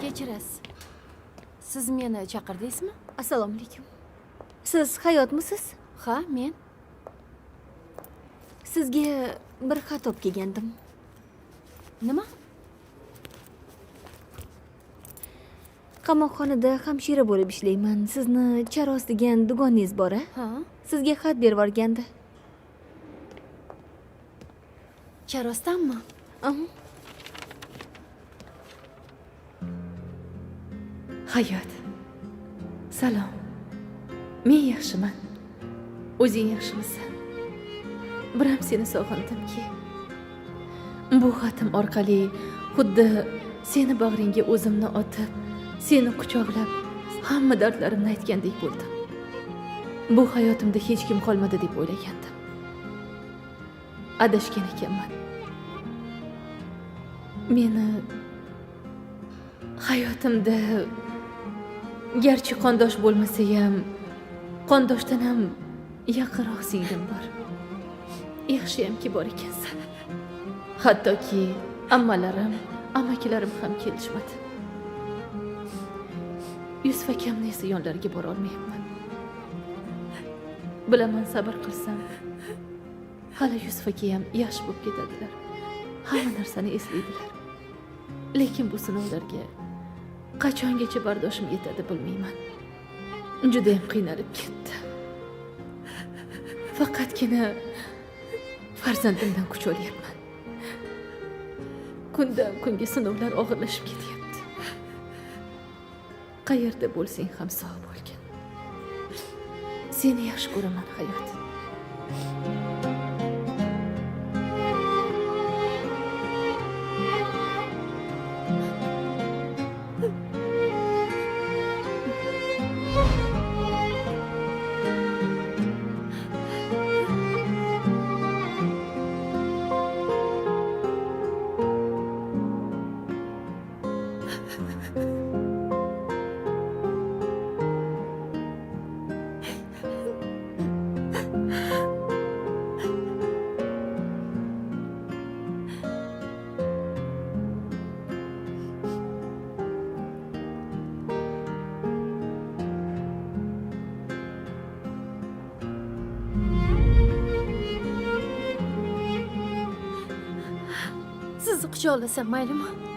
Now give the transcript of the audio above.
Kechirasiz. Siz meni chaqirdingizmi? Assalomu alaykum. Siz Hayotmisiz? Ha, men. Sizga bir xat olib kelgandim. Nima? Qamoqxonada hamshira bo'lib ishlayman. Sizni Charos degan dugoningiz bor-a? Ha? Sizga xat berib yuborgandi. Charosdanmi? Aha. Hayot. Salom. Men yaxshiman. O'zing yaxshimisan? Biram seni sog'indimki. Bu xatim orqali xuddi seni bag'ringga o'zimni otib, seni quchoqlab, hamma dardlarimni aytgandek bo'ldim. Bu hayotimda hech kim qolmadi deb o'ylagandim. Adashgan ekanman. Meni hayotimda garchi qondosh bo'lmasa ham, qondoshdan ham yaqinroq singlim bor. Yaxshiyamki bor ekansan. Hattoki ammalarim, amakilarim ham kelishmadi. Yusuf akamni esa yonlariga bora olmayapman. Bilaman, sabr qilsam, hali Yusuf aka ham yaxshi bo'lib ketadilar. Hamma narsani eslaydilar. Lekin bu sinovlarga qachongacha bardoshim yetadi bilmayman. Juda ham qiynalib ketdi. Faqatgina farzandimdan kuch olyapman. Kundan kunga sinovlar og'irlashib ketyapti. Qayerda bo'lsang ham sog' bo'lgin. Seni yaxshi ko'raman, Hayot. Sizni quchoqlasam maylimi?